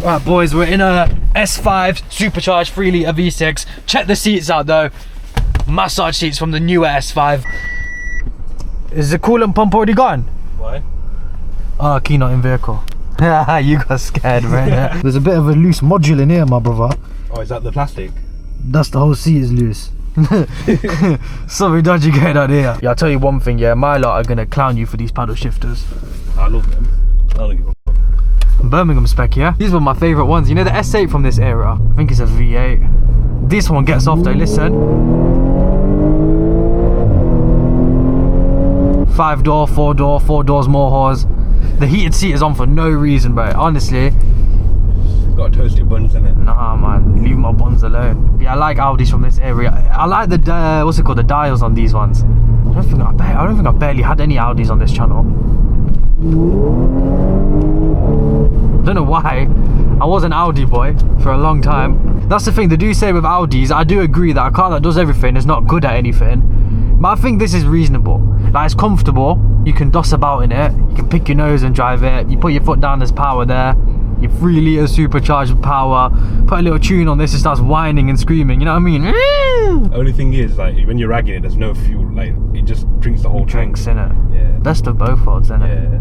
Alright boys, we're in a S5 supercharged 3 litre V6. Check the seats out though. Massage seats from the newer S5. Is the coolant pump already gone? Why? Oh, key not in vehicle. You got scared, man. There's a bit of a loose module in here, my brother. Oh, is that the plastic? That's the whole seat is loose. Something dodgy going on here. Yeah, I'll tell you one thing, yeah, my lot are gonna clown you for these paddle shifters. I love them. I don't give a fuck. Birmingham spec, yeah? These were my favourite ones. You know the S8 from this era? I think it's a V8. This one gets off though, listen. 5-door, 4-door, 4 doors more horse. The heated seat is on for no reason, bro. Honestly. Got toasted buns in it. Nah, man. Leave my buns alone. Yeah, I like Audis from this area. I like the, what's it called? The dials on these ones. I don't think I've barely had any Audis on this channel. I don't know why. I was an Audi boy for a long time. That's the thing, they do say with Audis, I do agree that a car that does everything is not good at anything. But I think this is reasonable. Like, it's comfortable. You can doss about in it. You can pick your nose and drive it. You put your foot down, there's power there. Your 3 litre supercharged power. Put a little tune on this, it starts whining and screaming. You know what I mean? Only thing is, like, when you're ragging it, there's no fuel. Like, it just drinks the whole drinks in it. Yeah. Best of both worlds, innit? Yeah.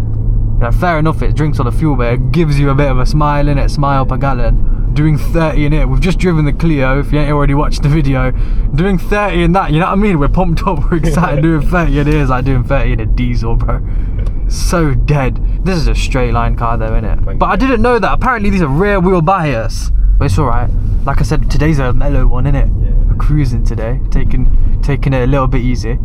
Yeah, fair enough, it drinks all the fuel, but it gives you a bit of a smile in it. Smile per gallon. Doing 30 in it. We've just driven the Clio, if you ain't already watched the video. Doing 30 in that, you know what I mean? We're pumped up, we're excited. Doing 30 in it is like doing 30 in a diesel, bro. So dead. This is a straight line car though, innit? But I didn't know that. Apparently these are rear wheel bias. But it's alright. Like I said, today's a mellow one, innit? Yeah. We're cruising today. Taking it a little bit easy.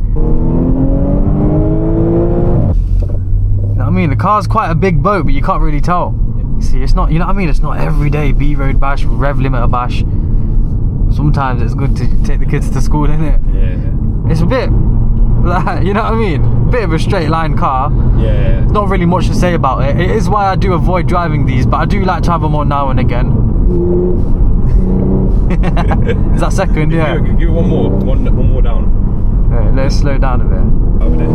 I mean, the car's quite a big boat, but you can't really tell. See, it's not, you know what I mean? It's not everyday B-road bash, rev limiter bash. Sometimes it's good to take the kids to school, innit? Yeah. It's a bit, like, you know what I mean? Bit of a straight line car. Yeah. Not really much to say about it. It is why I do avoid driving these, but I do like to have them on now and again. Is that second? Yeah. Give it one more down. Alright, let's slow down a bit. Over there.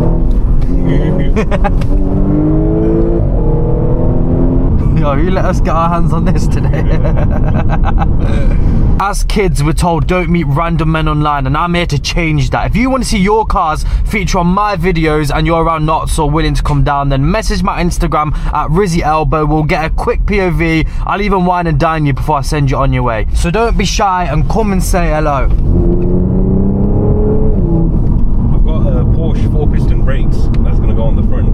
Yo, you let us get our hands on this today. As kids, we're told don't meet random men online, and I'm here to change that. If you want to see your cars feature on my videos and you're around Knots or willing to come down, then message my Instagram at RizzyElbow. We'll get a quick POV. I'll even wine and dine you before I send you on your way. So don't be shy and come and say hello. I've got Porsche 4-piston brakes that's going to go on the front,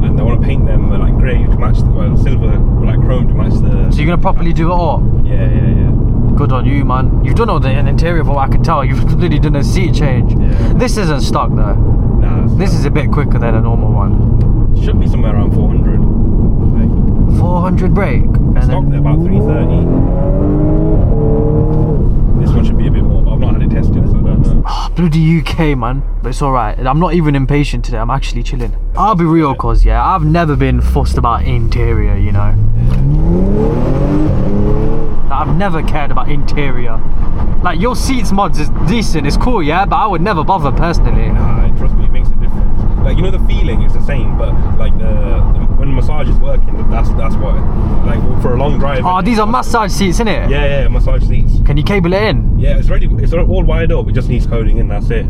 and I want to paint them like grey to match the silver, like chrome to match the... So you're going to properly do it all? Yeah. Good on you, man. You've done all the interior from what I can tell. You've completely done a seat change. Yeah. This isn't stock though. Nah. This is a bit quicker than a normal one. It should be somewhere around 400. Like, 400 brake? Stock they're about 330. This one should be a bit more, but I've not had it tested, so I don't know. Oh, bloody UK, man. But it's alright. I'm not even impatient today. I'm actually chilling. I'll be real, cause yeah, I've never been fussed about interior, you know. I've never cared about interior. Like, your seats mods is decent, it's cool, yeah, but I would never bother personally. Nah, trust me, it makes a difference. Like, you know, the feeling is the same, but like when the massage is working, that's what. Like, for a long drive. Oh, these are massage seats, innit? Yeah, massage seats. Can you cable it in? Yeah, it's ready. It's all wired up. It just needs coding in. That's it.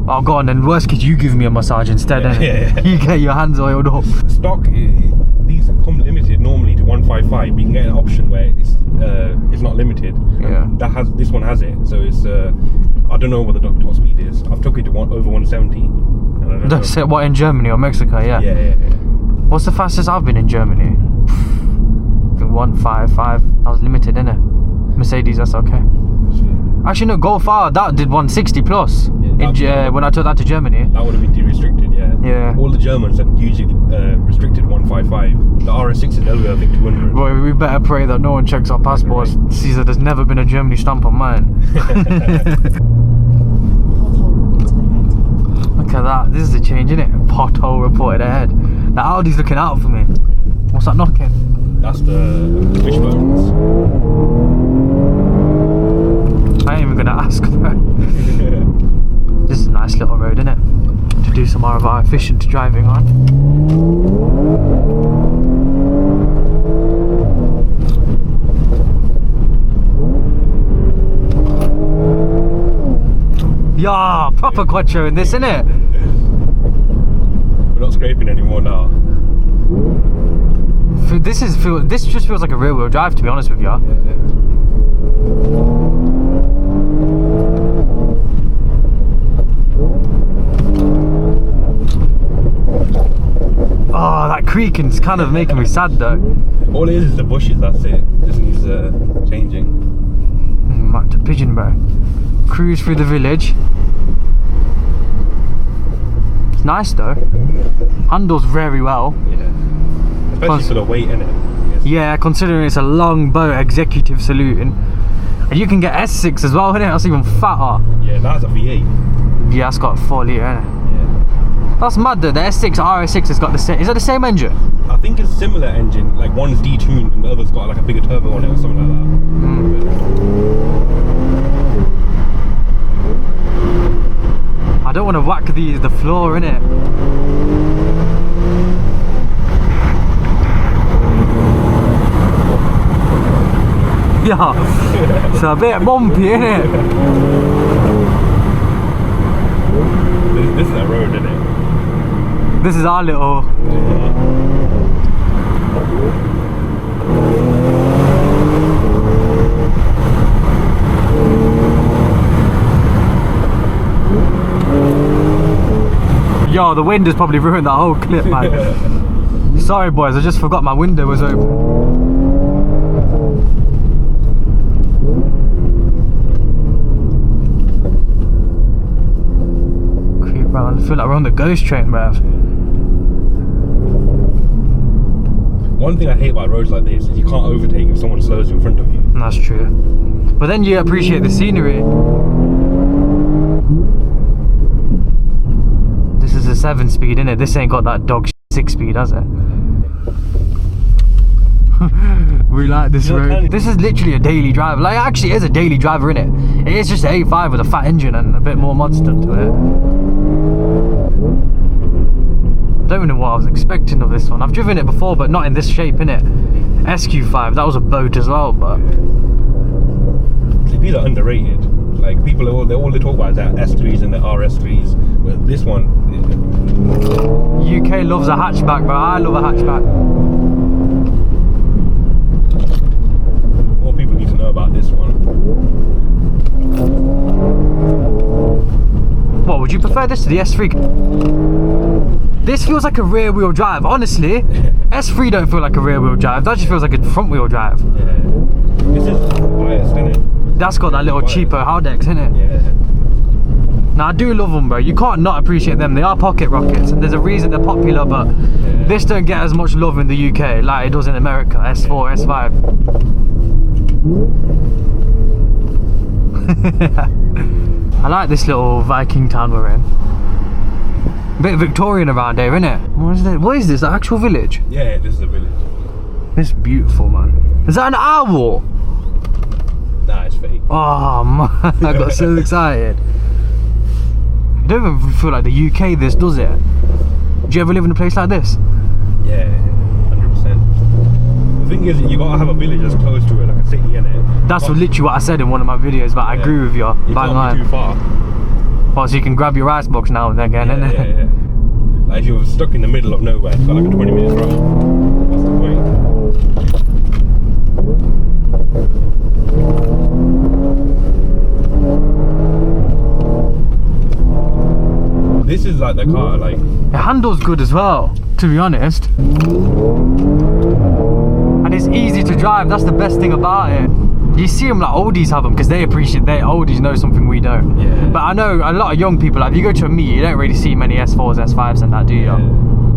Oh, go on then. Worst case, you give me a massage instead. Yeah. You get your hands oiled up. Stock. These come limited normally to 155. You can get an option where it's not limited. Yeah. This one has it. So it's I don't know what the top speed is. I've took it to over 170. And I don't know. What, in Germany or Mexico? Yeah. Yeah. What's the fastest I've been in Germany? I think 155. That was limited, innit? Mercedes, that's okay. Actually, no, Golf R, that did 160 plus. Yeah, when I took that to Germany. That would have been de-restricted, yeah. Yeah. All the Germans have usually restricted 155. The RS6 is over, I think, 200. Boy, we better pray that no one checks our passports. Sees that there's never been a Germany stamp on mine. Look at that. This is a change, innit? Pothole reported ahead. The Audi's looking out for me. What's that knocking? That's the wishbones. I ain't even gonna ask, bro. This is a nice little road, isn't it? To do some more of our efficient driving on. Yeah, proper quattro in this, innit? We're not scraping anymore now. This just feels like a rear wheel drive, to be honest with you. Oh, that creaking's kind of making me sad though. All it is the bushes, that's it. Just needs changing. Back to Pigeon, bro. Cruise through the village. It's nice though. Handles very well. Yeah. Especially for the weight, innit? Yes. Yeah, considering it's a long boat executive saloon. And you can get S6 as well, innit? That's even fatter. Yeah, that's a V8. Yeah, it's got a 4 litre, innit? Yeah. That's mad though. The S6 RS6 has got the same. Is that the same engine? I think it's a similar engine. Like one's detuned and the other's got like a bigger turbo on it or something like that. I don't want to whack the floor, innit? Yeah, it's a bit bumpy, innit? This is a road, innit? This is our little... Yo, the wind has probably ruined that whole clip, man. Sorry boys, I just forgot my window was open. I feel like we're on the ghost train, bruv. One thing I hate about roads like this is you can't overtake if someone slows in front of you. That's true. But then you appreciate the scenery. This is a 7-speed, innit? This ain't got that dog 6-speed, has it? We like this road. This is literally a daily driver. Like, it actually is a daily driver, innit? It is just an A5 with a fat engine and a bit more mods done to it. I don't even know what I was expecting of this one. I've driven it before, but not in this shape, innit? SQ5, that was a boat as well, but... See, these are underrated. Like, people, all they talk about is the S3s and the RS3s. But this one... UK loves a hatchback, bro. I love a hatchback. More people need to know about this one. What, would you prefer this to the S3? This feels like a rear wheel drive, honestly. S3 don't feel like a rear wheel drive, that just feels like a front wheel drive. Yeah. This is biased, innit? That's got that little cheapo Haldex, innit? Yeah. Now I do love them, bro. You can't not appreciate them. They are pocket rockets and there's a reason they're popular, but this don't get as much love in the UK like it does in America. S4, S5. I like this little Viking town we're in. A bit Victorian around here, innit? What is this? The actual village? Yeah, this is a village. It's beautiful, man. Is that an owl? Nah, it's fake. Oh man, I got so excited. I don't even feel like the UK this, does it? Do you ever live in a place like this? Yeah, 100%. The thing is, you gotta have a village that's close to it, like a city, innit? That's literally what I said in one of my videos, but I agree with you. You can't be too far. Well, so you can grab your ice box now and again, innit? Yeah. Like if you're stuck in the middle of nowhere, it's got like a 20-minute drive. What's the point? This is like the car, like... It handles good as well, to be honest. And it's easy to drive, that's the best thing about it. You see them like Audis have them because they appreciate their Audis know something we don't. Yeah. But I know a lot of young people, like if you go to a meet, you don't really see many S4s, S5s and that, do you? Yeah.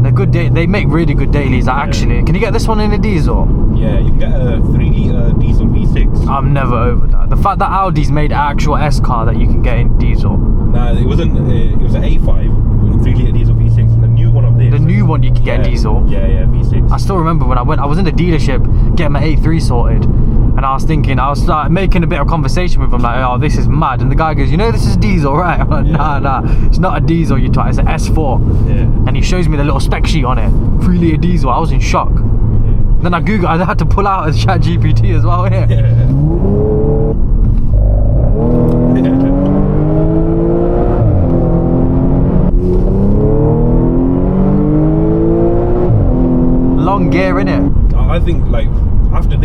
They're good, they make really good dailies, like, actually. Can you get this one in a diesel? Yeah, you can get a 3-litre diesel V6. I'm never over that. The fact that Audi's made an actual S car that you can get in diesel. Nah, it wasn't, it was an A5 with a 3-litre diesel V6. And the new one of this. The new one you can get in diesel. Yeah, V6. I still remember when I was in the dealership getting my A3 sorted. And I was thinking, I was like making a bit of conversation with him, like, oh, this is mad. And the guy goes, you know, this is diesel, right? I'm like, nah, it's not a diesel, you twat, it's an S4. Yeah. And he shows me the little spec sheet on it, 3-litre diesel. I was in shock. Yeah. Then I Googled, I had to pull out a ChatGPT as well, innit? Yeah.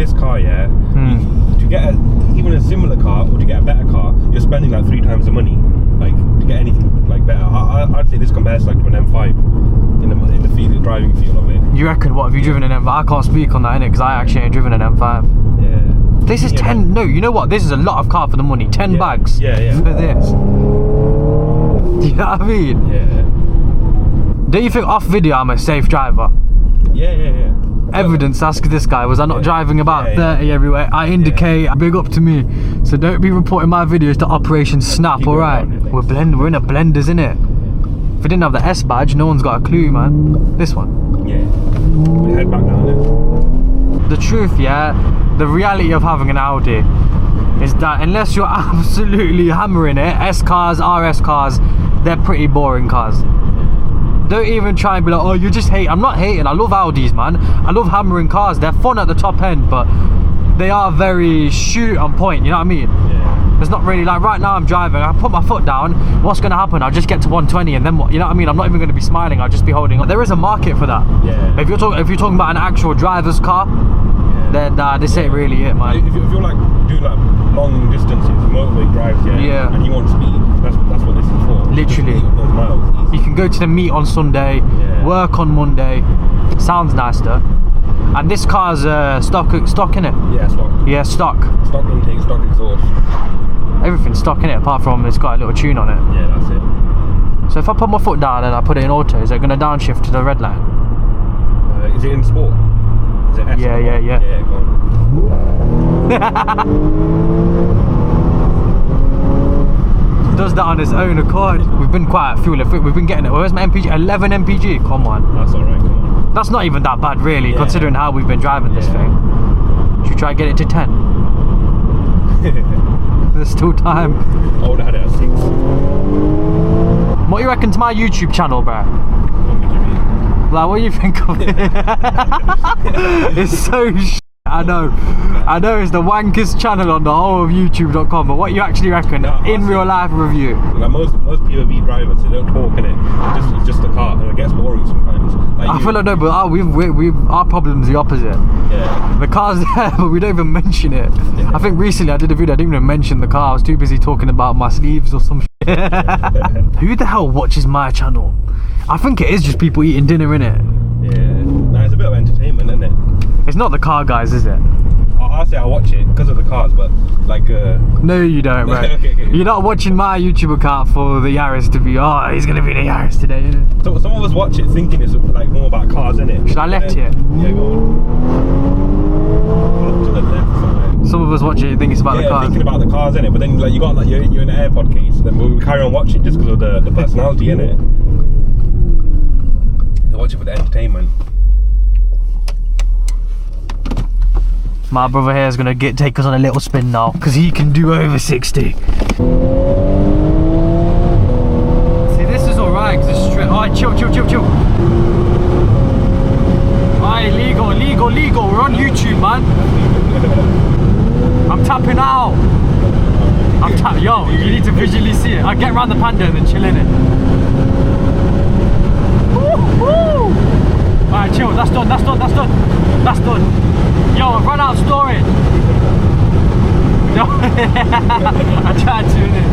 this car, yeah, to get even a similar car or to get a better car, you're spending like 3 times the money. Like to get anything like better, I'd say this compares like to an M5 in the feel, the driving feel of it. You reckon? What have you driven an M5? I can't speak on that, innit? Because I actually ain't driven an M5. Yeah. This is 10. No, you know what? This is a lot of car for the money. 10 bags. Yeah. For this. Do you know what I mean? Yeah. Don't you think off video I'm a safe driver? Yeah. Evidence, ask this guy, was I not driving about 30 everywhere? I indicate, big up to me. So don't be reporting my videos to Operation Snap, alright? We're in a blenders, innit? If we didn't have the S badge, no one's got a clue, man. This one. Yeah. We head back down there. The truth, the reality of having an Audi is that unless you're absolutely hammering it, S cars, RS cars, they're pretty boring cars. Don't even try and be like, oh, you just hate. I'm not hating. I love Audis, man. I love hammering cars. They're fun at the top end, but they are very shoot on point. You know what I mean? Yeah. It's not really like right now I'm driving. I put my foot down. What's going to happen? I'll just get to 120, and then what? You know what I mean? I'm not even going to be smiling. I'll just be holding on. There is a market for that. Yeah. If you're talking about an actual driver's car, then this ain't really it, man. If you're like doing like long distances, motorway drives, and you want speed, that's what this is for. Literally. Just those miles, easy. You can go to the meet on Sunday, work on Monday. Sounds nice though. And this car's stock in it. Yeah, stock. Yeah, stock. Stock intake, stock exhaust. Everything's stock in it, apart from it's got a little tune on it. Yeah, that's it. So if I put my foot down and I put it in auto, is it going to downshift to the red line? Is it in sport? Is it S? Yeah. Yeah, go on. Does that on its own accord. We've been quite fuel efficient. We've been getting it. Where's my MPG? 11 MPG. Come on. That's alright. Come on. That's not even that bad, really, considering how we've been driving this thing. Should we try and get it to 10? There's still time. I would have had it at 6. What do you reckon to my YouTube channel, bro? What did you mean? Like, what do you think of it? It's so I know it's the wankest channel on the whole of YouTube.com, but what you actually reckon in real life review? Like most POV drivers, they don't talk in it. It's just a car, and it gets boring sometimes. Like I feel like no, but our problem's the opposite. Yeah. The car's there, but we don't even mention it. Yeah. I think recently I did a video, I didn't even mention the car. I was too busy talking about my sleeves or some shit. Who the hell watches my channel? I think it is just people eating dinner, innit? Yeah. Nah, it's a bit of entertainment, isn't it? It's not the car guys, is it? I'll say I watch it because of the cars, but like no you don't, bro. Okay. You're not watching my YouTube account for the Yaris to be, oh, he's gonna be in a Yaris today, innit? So some of us watch it thinking it's like more about cars, innit? Should I left here? Yeah, go on. Up to the left somewhere. Some of us watch it think it's about the cars. Thinking about the cars, innit? But then like you got like you're in an AirPod case, then we'll carry on watching just because of the personality, innit? They watch it for the entertainment. My brother here is gonna take us on a little spin now, because he can do over 60. See, this is alright, because it's straight. Alright, chill. Alright, legal. We're on YouTube, man. I'm tapping out. Yo, you need to visually see it. I get around the Panda and then chill in it. Alright, chill. That's done. Yo, I've run out of storage. No. I tried to, innit?